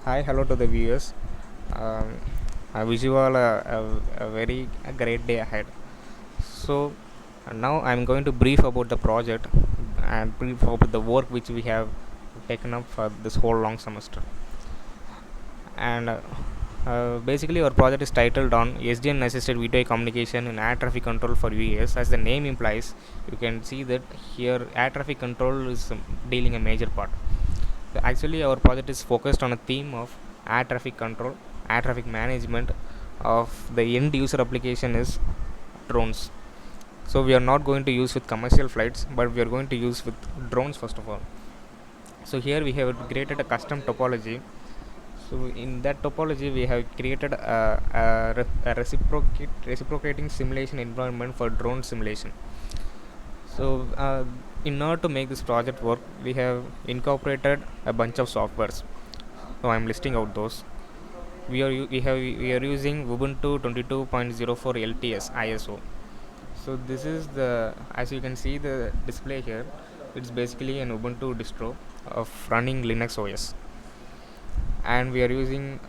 Hi, hello to the viewers. Um, I wish you all a very great day ahead. So, now I'm going to brief about the project and brief about the work which we have taken up for this whole long semester. And basically, our project is titled on SDN assisted V2I communication in air traffic control for UAS. As the name implies, you can see that here air traffic control is dealing a major part. Actually, our project is focused on a theme of air traffic control, air traffic management. Of the end user application is drones. So we are not going to use with commercial flights, but we are going to use with drones first of all. So here we have created a custom topology. So in that topology, we have created a reciprocating simulation environment for drone simulation. So in order to make this project work, we have incorporated a bunch of softwares. So I'm listing out those. We are using Ubuntu 22.04 LTS ISO. So this is the, as you can see the display here, it's basically an Ubuntu distro of running Linux OS, and we are using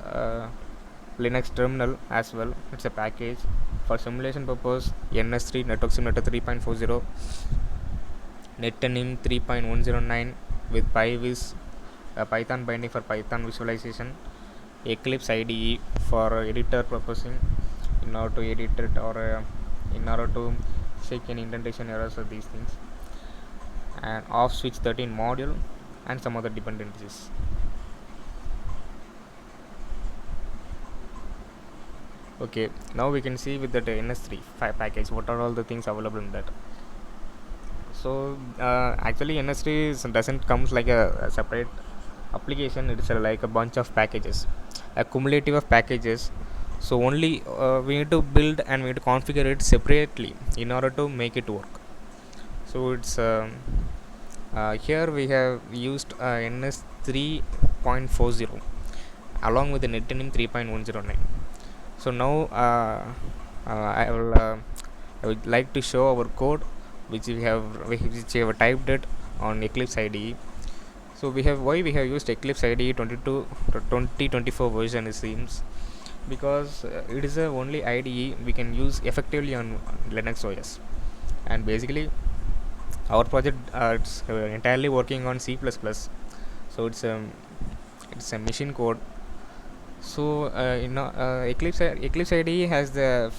Linux terminal as well. It's a package for simulation purpose. NS3 network simulator 3.40, NetNim 3.109 with PyVis, Python binding for Python visualization, Eclipse IDE for editor purposing in order to edit it, or in order to check any indentation errors or these things, and off switch 13 module and some other dependencies. Okay, now we can see with the NS3 package what are all the things available in that. So actually NS3 doesn't comes like a separate application. It's like a bunch of packages, a cumulative of packages. So only we need to build and we need to configure it separately in order to make it work. So it's here we have used NS 3.40 along with the NetNim 3.109. So now I would like to show our code which we have typed it on Eclipse IDE. So why we have used Eclipse IDE 2024 version, it seems, because it is the only IDE we can use effectively on Linux OS. And basically our project it's entirely working on C++. So it's a machine code. So Eclipse IDE has the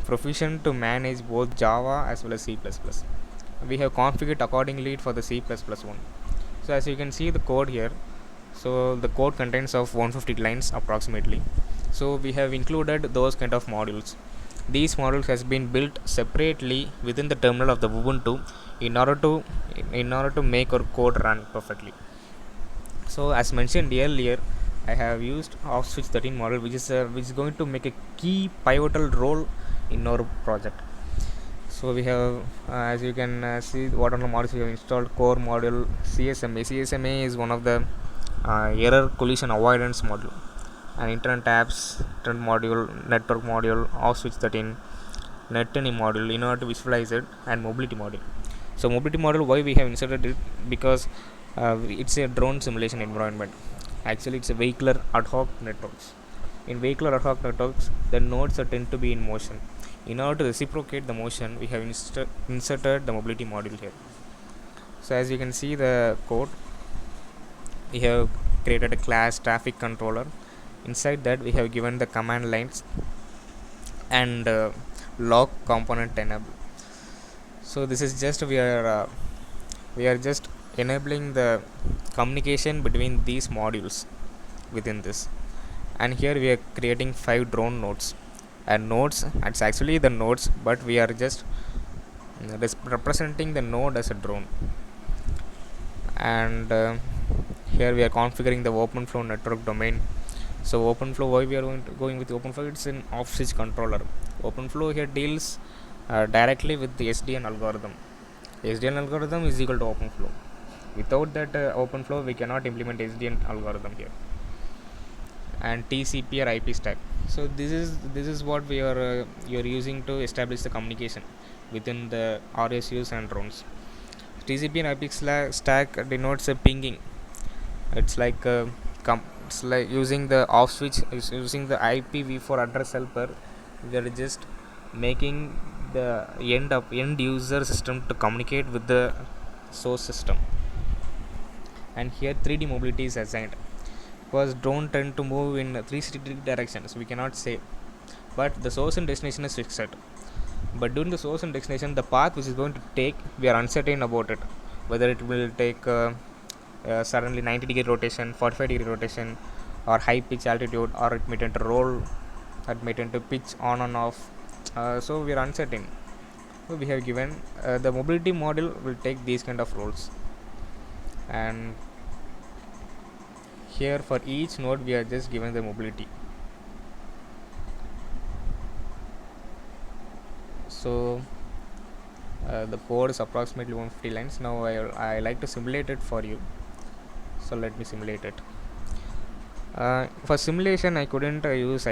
provision to manage both Java as well as C++. We have configured accordingly for the C++ one. So as you can see the code here, so the code contains of 150 lines approximately. So we have included those kind of modules. These modules has been built separately within the terminal of the Ubuntu in order to make our code run perfectly. So as mentioned earlier, I have used off switch 13 model, which is going to make a key pivotal role in our project. So we have as you can see what are the modules we have installed. Core module, CSMA is one of the error collision avoidance module, and internet apps, internet module, network module, off switch 13, NetNim module in order to visualize it, and mobility module. So mobility module, why we have inserted it, because it's a drone simulation environment. Actually it's a vehicular ad hoc networks. In vehicular ad hoc networks, the nodes are tend to be in motion. In order to reciprocate the motion, we have inserted the mobility module here. So as you can see the code, we have created a class traffic controller. Inside that we have given the command lines and log component enable. So this is just we are just enabling the communication between these modules within this. And here we are creating 5 drone nodes, and nodes, it's actually the nodes, but we are just representing the node as a drone. And here we are configuring the OpenFlow network domain. So OpenFlow, why we are going with OpenFlow, it's an off switch controller. OpenFlow here deals directly with the SDN algorithm. SDN algorithm is equal to OpenFlow. Without that OpenFlow, we cannot implement SDN algorithm here. And TCP or IP stack. So this is what we are you're using to establish the communication within the RSUs and drones. TCP and IP stack denotes a pinging. It's like it's like using the off switch, using the IPv4 address helper. We are just making the end user system to communicate with the source system. And here 3D mobility is assigned, because drone tend to move in 360 directions, we cannot say, but the source and destination is fixed. But during the source and destination, the path which is going to take, we are uncertain about it, whether it will take suddenly 90-degree rotation, 45-degree rotation, or high pitch altitude, or it may tend to roll, it may tend to pitch on and off. So we are uncertain. So we have given the mobility model will take these kind of roles. And here for each node we are just given the mobility. So the code is approximately 150 lines. Now I like to simulate it for you, so let me simulate it. For simulation I couldn't use